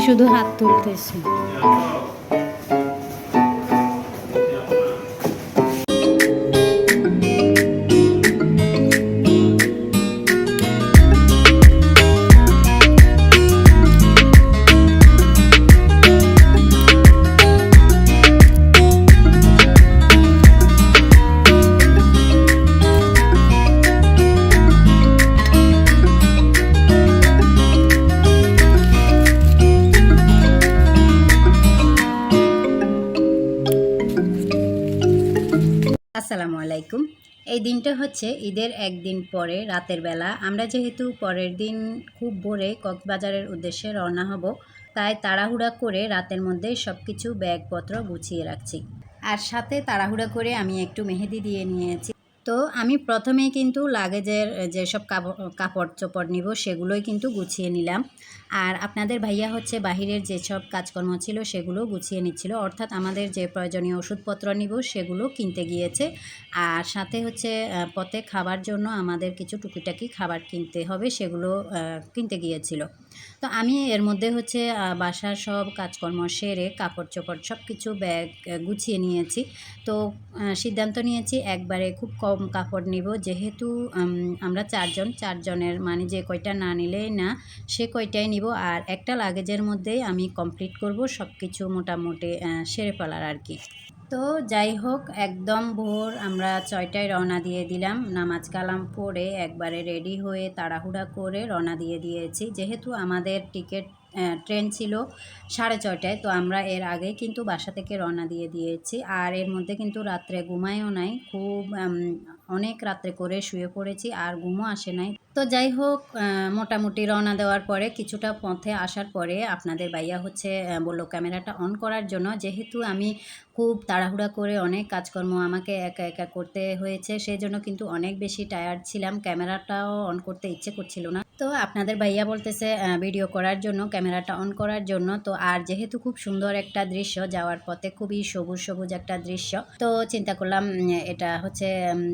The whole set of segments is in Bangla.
শুধু হাত তুলতেছি। আসসালামু আলাইকুম। এই দিনটা হচ্ছে ঈদের একদিন পরে রাতের বেলা। আমরা যেহেতু পরের দিন খুব ভোরে কক্সবাজারের উদ্দেশ্যে রওনা হব, তাই তাড়াহুড়া করে রাতের মধ্যেই সব কিছু ব্যাগপত্র গুছিয়ে রাখছি। আর সাথে তাড়াহুড়া করে আমি একটু মেহেদি দিয়ে নিয়েছি। তো আমি প্রথমেই কিন্তু লাগেজের যেসব কাপড় চোপড় নিব সেগুলোই কিন্তু গুছিয়ে নিলাম। আর আপনাদের ভাইয়া হচ্ছে বাহিরের যেসব কাজকর্ম ছিল সেগুলো গুছিয়ে নিচ্ছিল, অর্থাৎ আমাদের যে প্রয়োজনীয় ওষুধপত্র নিব সেগুলো কিনতে গিয়েছে। আর সাথে হচ্ছে পথে খাবার জন্য আমাদের কিছু টুকিটাকি খাবার কিনতে হবে, সেগুলো কিনতে গিয়েছিল। তো আমি এর মধ্যে হচ্ছে বাসার সব কাজকর্ম সেরে কাপড় চোপড় সব কিছু ব্যাগ গুছিয়ে নিয়েছি। তো সিদ্ধান্ত নিয়েছি একবারে খুব কম কাপড় নিব, যেহেতু আমরা চারজনের মানে যে কয়টা না নিলেই না সে কয়টাই নিব। আর একটা লাগেজের মধ্যেই আমি কমপ্লিট করব সব কিছু মোটামুটি সেরে ফেলার আর কি। তো যাই হোক, একদম ভোর আমরা 6টায় রওনা দিয়ে দিলাম। নামাজ কালাম পড়ে একবারে রেডি হয়ে তাড়াহুড়া করে রওনা দিয়ে দিয়েছি। যেহেতু আমাদের ট্রেন ছিল 6:30টায়, তো আমরা এর আগেই কিন্তু বাসা থেকে রওনা দিয়ে দিয়েছি। আর এর মধ্যে কিন্তু রাত্রে ঘুমায়ও নাই, খুব অনেক রাত্রে করে শুয়ে পড়েছি আর ঘুমও আসে নাই। তো যাই হোক, মোটামুটি রওনা দেওয়ার পরে কিছুটা পথে আসার পরে আপনাদের ভাইয়া হচ্ছে বললো ক্যামেরাটা অন করার জন্য। যেহেতু আমি খুব তাড়াহুড়া করে অনেক কাজকর্ম আমাকে একা একা করতে হয়েছে, সেই জন্য কিন্তু অনেক বেশি টায়ার্ড ছিলাম, ক্যামেরাটাও অন করতে ইচ্ছে করছিল না। তো আপনাদের ভাইয়া বলতেছে ভিডিও করার জন্য, ক্যামেরাটা অন করার জন্য। তো আর যেহেতু খুব সুন্দর একটা দৃশ্য, যাওয়ার পথে খুবই সবুজ সবুজ একটা দৃশ্য, তো চিন্তা করলাম এটা হচ্ছে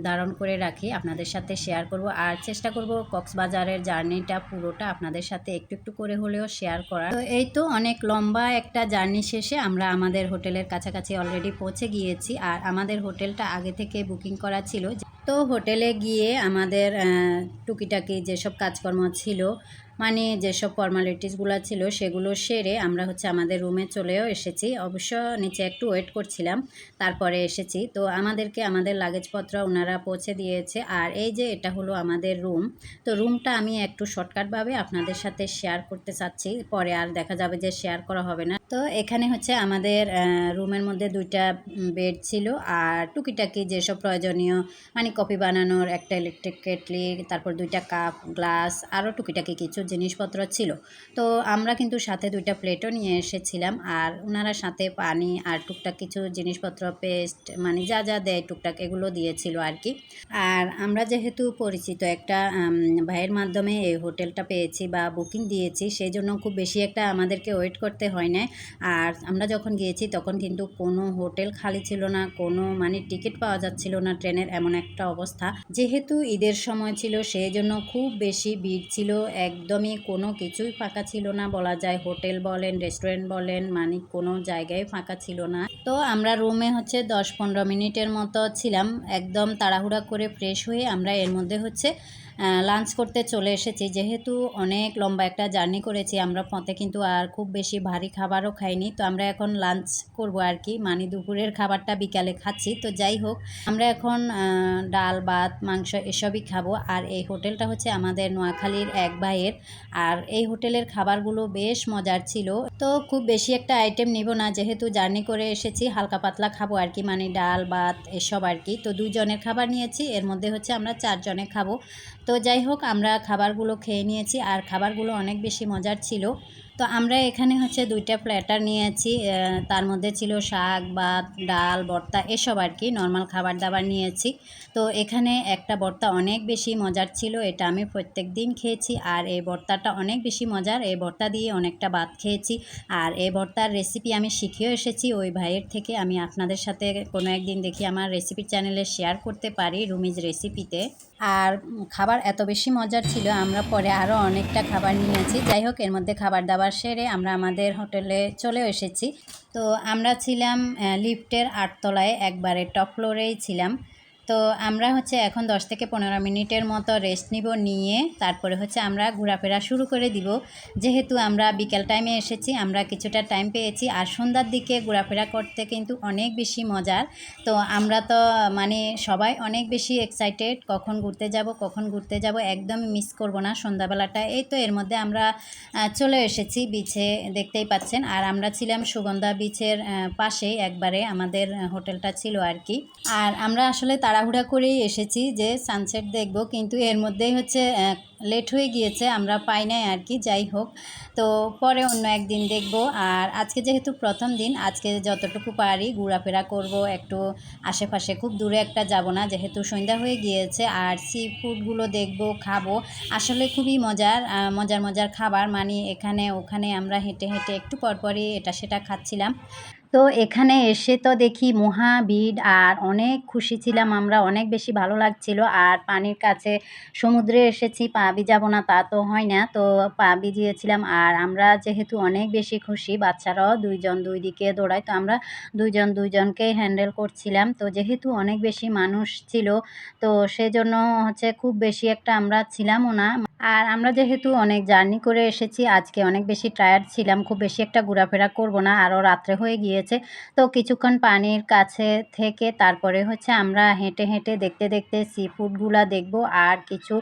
ধারণ করে রাখি, আপনাদের সাথে শেয়ার করব। আর চেষ্টা করব কক্সবাজারের জার্নিটা পুরোটা আপনাদের সাথে একটু একটু করে হলেও শেয়ার করার। তো এই তো অনেক লম্বা একটা জার্নি শেষে আমরা আমাদের হোটেলের কাছাকাছি অলরেডি পৌঁছে গিয়েছি। আর আমাদের হোটেলটা আগে থেকে বুকিং করা ছিল। তো হোটেলে গিয়ে আমাদের টুকিটাকি যেসব কাজকর্ম ছিল, মানে যেসব ফর্মালিটিসগুলো ছিল সেগুলো সেরে আমরা হচ্ছে আমাদের রুমে চলেও এসেছি। অবশ্য নিচে একটু ওয়েট করছিলাম, তারপরে এসেছি। তো আমাদেরকে আমাদের লাগেজপত্র ওনারা পৌঁছে দিয়েছে। আর এই যে এটা হলো আমাদের রুম। তো রুমটা আমি একটু শর্টকাটভাবে আপনাদের সাথে শেয়ার করতে চাচ্ছি, পরে আর দেখা যাবে যে শেয়ার করা হবে না। তো এখানে হচ্ছে আমাদের রুমের মধ্যে 2টা বেড ছিল। আর টুকিটাকি যেসব প্রয়োজনীয়, মানে কফি বানানোর একটা ইলেকট্রিক কেটলি, তারপর 2টা কাপ গ্লাস, আরও টুকিটাকি কিছু জিনিসপত্র ছিল। তো আমরা কিন্তু সাথে 2টা প্লেটও নিয়ে এসেছিলাম। আর ওনারা সাথে পানি আর টুকটাক কিছু জিনিসপত্র, পেস্ট, মানে যা যা দেয় টুকটাক এগুলো দিয়েছিল আর কি। আর আমরা যেহেতু পরিচিত একটা ভাইয়ের মাধ্যমে এই হোটেলটা পেয়েছি বা বুকিং দিয়েছি, সেই জন্য খুব বেশি একটা আমাদেরকে ওয়েট করতে হয় না। আর আমরা যখন গিয়েছি তখন কিন্তু কোনো হোটেল খালি ছিল না, কোনো মানে টিকিট পাওয়া যাচ্ছিল না ট্রেনের, এমন একটা অবস্থা। যেহেতু ঈদের সময় ছিল সেই জন্য খুব বেশি ভিড় ছিল, একদমই কোনো কিছুই ফাঁকা ছিল না বলা যায়। হোটেল বলেন, রেস্টুরেন্ট বলেন, মানে কোনো জায়গায় ফাঁকা ছিল না। তো আমরা রুমে হচ্ছে 10-15 মিনিটের মতো ছিলাম। একদম তাড়াহুড়া করে ফ্রেশ হয়ে আমরা এর মধ্যে হচ্ছে লাঞ্চ করতে চলে এসেছি। যেহেতু অনেক লম্বা একটা জার্নি করেছি আমরা, পথে কিন্তু আর খুব বেশি ভারী খাবারও খাইনি। তো আমরা এখন লাঞ্চ করব আর কি, মানে দুপুরের খাবারটা বিকালে খাচ্ছি। তো যাই হোক, আমরা এখন ডাল ভাত মাংস এসবই খাবো। আর এই হোটেলটা হচ্ছে আমাদের নোয়াখালীর এক ভাইয়ের। আর এই হোটেলের খাবারগুলো বেশ মজার ছিল। তো খুব বেশি একটা আইটেম নিব না, যেহেতু জার্নি করে এসেছি, হালকা পাতলা খাবো আর কি, মানে ডাল ভাত এসব আর কি। তো 2 জনের খাবার নিয়েছি, এর মধ্যে হচ্ছে আমরা 4 জনে খাবো। তো যাই হোক, আমরা খাবারগুলো খেয়ে নিয়েছি আর খাবারগুলো অনেক বেশি মজার ছিল। তো আমরা এখানে হচ্ছে 2টা প্ল্যাটার নিয়েছি, তার মধ্যে ছিল শাক, ভাত, ডাল, ভর্তা এসব আর কি, নর্মাল খাবার দাবার নিয়েছি। তো তো এখানে একটা ভর্তা অনেক বেশি মজার ছিল, এটা আমি প্রত্যেকদিন খেয়েছি। আর এই ভর্তাটা অনেক বেশি মজার, এই ভর্তা দিয়ে অনেকটা ভাত খেয়েছি। আর এই ভর্তার রেসিপি আমি শিখেও এসেছি ওই ভাইয়ের থেকে। আমি আপনাদের সাথে কোনো একদিন দেখি আমার রেসিপি চ্যানেলে শেয়ার করতে পারি, রুমিজ রেসিপিতে। আর খাবার এত বেশি মজার ছিল, আমরা পরে আরও অনেকটা খাবার নিয়েছি। যাই হোক, এর মধ্যে খাবার দাবার সেরে আমরা আমাদের হোটেলে চলেও এসেছি। তো আমরা ছিলাম লিফটের 8 তলায়, একবারে টপ ফ্লোরেই ছিলাম। তো আমরা হচ্ছে এখন 10 থেকে 15 মিনিটের মতো রেস্ট নিব, নিয়ে তারপরে হচ্ছে আমরা ঘোরাফেরা শুরু করে দিব। যেহেতু আমরা বিকেল টাইমে এসেছি, আমরা কিছুটা টাইম পেয়েছি। আর সন্ধ্যার দিকে ঘোরাফেরা করতে কিন্তু অনেক বেশি মজার। তো আমরা তো মানে সবাই অনেক বেশি এক্সাইটেড, কখন ঘুরতে যাব, একদমই মিস করব না সন্ধ্যাবেলাটা। এই তো এর মধ্যে আমরা চলে এসেছি বিচে, দেখতেই পাচ্ছেন। আর আমরা ছিলাম সুগন্ধা বিচের পাশেই, একবারে আমাদের হোটেলটা ছিল আর কি। আর আমরা আসলে তাড়াহুড়া করেই এসেছি যে সানসেট দেখব, কিন্তু এর মধ্যেই হচ্ছে লেট হয়ে গিয়েছে, আমরা পাই নাই আর কি। যাই হোক, তো পরে অন্য একদিন দেখব। আর আজকে যেহেতু প্রথম দিন, আজকে যতটুকু পারি ঘোরাফেরা করব একটু আশেপাশে, খুব দূরে একটা যাব না যেহেতু সন্ধ্যা হয়ে গিয়েছে। আর সি ফুডগুলো দেখব, খাবো। আসলে খুবই মজার মজার খাবার, মানে এখানে ওখানে আমরা হেঁটে হেঁটে একটু পরপরই এটা সেটা খাচ্ছিলাম। তো এখানে এসে তো দেখি মহা ভিড়, আর অনেক খুশি ছিলাম আমরা, অনেক বেশি ভালো লাগছিল। আর পানির কাছে, সমুদ্রে এসেছি, পা ভিজাবো না তা তো হয় না, তো পা ভিজিয়েছিলাম। আর আমরা যেহেতু অনেক বেশি খুশি, বাচ্চারাও 2 জন 2 দিকে দৌড়ায়, তো আমরা 2 জন 2 জনকেই হ্যান্ডেল করছিলাম। তো যেহেতু অনেক বেশি মানুষ ছিল, তো সেজন্য হচ্ছে খুব বেশি একটা আমরা ছিলামও না। আর আমরা যেহেতু অনেক জার্নি করে এসেছি, আজকে অনেক বেশি টায়ার্ড ছিলাম, খুব বেশি একটা ঘোরাফেরা করব না, আরও রাত্রে হয়ে গিয়েছে। তো কিছুক্ষণ পানির কাছে থেকে তারপরে হচ্ছে আমরা হেঁটে হেঁটে দেখতে দেখতে সি ফুডগুলা দেখব, আর কিছু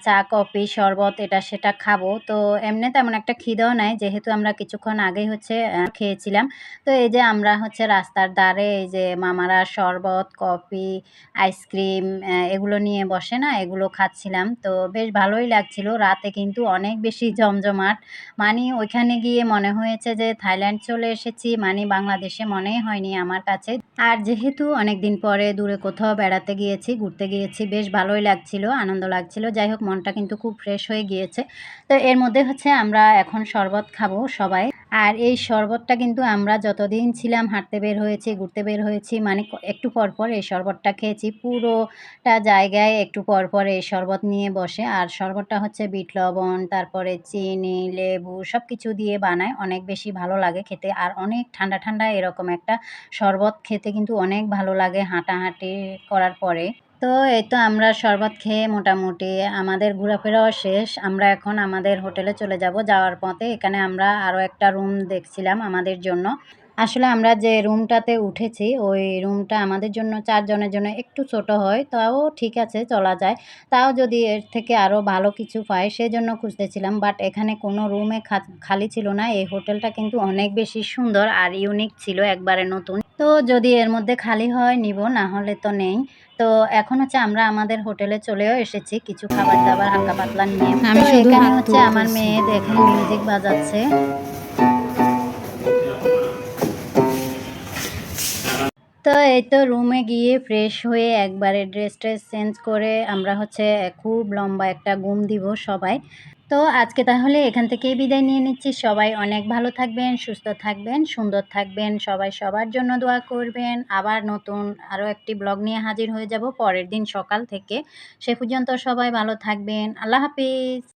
চা কফি শরবত এটা সেটা খাবো। তো এমনি তেমন একটা খিদেও নাই, যেহেতু আমরা কিছুক্ষণ আগেই হচ্ছে খেয়েছিলাম। তো এই যে আমরা হচ্ছে রাস্তার ধারে এই যে মামারা শরবত, কফি, আইসক্রিম এগুলো নিয়ে বসে না, এগুলো খাচ্ছিলাম। তো বেশ ভালোই লাগছিল। রাতে কিন্তু অনেক বেশি জমজমাট। মানে ওইখানে গিয়ে মনে হয়েছে যে থাইল্যান্ড চলে এসেছি, মানে বাংলাদেশে মনেই হয়নি আমার কাছে। আর যেহেতু অনেকদিন পরে দূরে কোথাও বেড়াতে গিয়েছি, ঘুরতে গিয়েছি, বেশ ভালোই লাগছিল, আনন্দ লাগছিল। যাই হোক, মনটা কিন্তু খুব ফ্রেশ হয়ে গিয়েছে। তো এর মধ্যে হচ্ছে আমরা এখন শরবত খাবো সবাই। আর এই শরবতটা কিন্তু আমরা যতদিন ছিলাম, হাঁটতে বের হয়েছি, ঘুরতে বের হয়েছি, মানে একটু পর পর এই শরবতটা খেয়েছি। পুরোটা জায়গায় একটু পর পর এই শরবত নিয়ে বসে। আর শরবতটা হচ্ছে বিট লবণ, তারপরে চিনি, লেবু সবকিছু দিয়ে বানায়, অনেক বেশি ভালো লাগে খেতে। আর অনেক ঠান্ডা ঠান্ডা এরকম একটা শরবত খেতে কিন্তু অনেক ভালো লাগে হাঁটাহাঁটি করার পরে। তো এই তো আমরা শরবত খেয়ে মোটামুটি আমাদের ঘোরাফেরাও শেষ। আমরা এখন আমাদের হোটেলে চলে যাব। যাওয়ার পথে এখানে আমরা আরও একটা রুম দেখছিলাম আমাদের জন্য। আসলে আমরা যে রুমটাতে উঠেছি, ওই রুমটা আমাদের জন্য 4 জনের জন্য একটু ছোট হয়, তাও ঠিক আছে, চলা যায়। তাও যদি এর থেকে আরও ভালো কিছু পাই সেজন্য খুঁজতেছিলাম, বাট এখানে কোনো রুমে খালি ছিল না। এই হোটেলটা কিন্তু অনেক বেশি সুন্দর আর ইউনিক ছিল, একবারে নতুন। তো যদি এর মধ্যে খালি হয় নিব, না হলে তো নেই। তো এখন হচ্ছে আমরা আমাদের হোটেলে চলেও এসেছি কিছু খাবার দাবার হালকা পাতলা নিয়ে। আমি তো শুধু এখানে হাত হচ্ছে আমার তুলতেছি। মেয়ে দেখেন মিউজিক বাজাচ্ছে। তো এই তো রুমে গিয়ে ফ্রেশ হয়ে একবারে ড্রেস ট্রেস চেঞ্জ করে আমরা হচ্ছে খুব লম্বা একটা ঘুম দিব সবাই। তো আজকে তাহলে এখান থেকেই বিদায় নিয়ে নিচ্ছি। সবাই অনেক ভালো থাকবেন, সুস্থ থাকবেন, সুন্দর থাকবেন। সবাই সবার জন্য দোয়া করবেন। আবার নতুন আরও একটি ব্লগ নিয়ে হাজির হয়ে যাব পরের দিন সকাল থেকে। সে পর্যন্ত সবাই ভালো থাকবেন। আল্লাহ হাফিজ।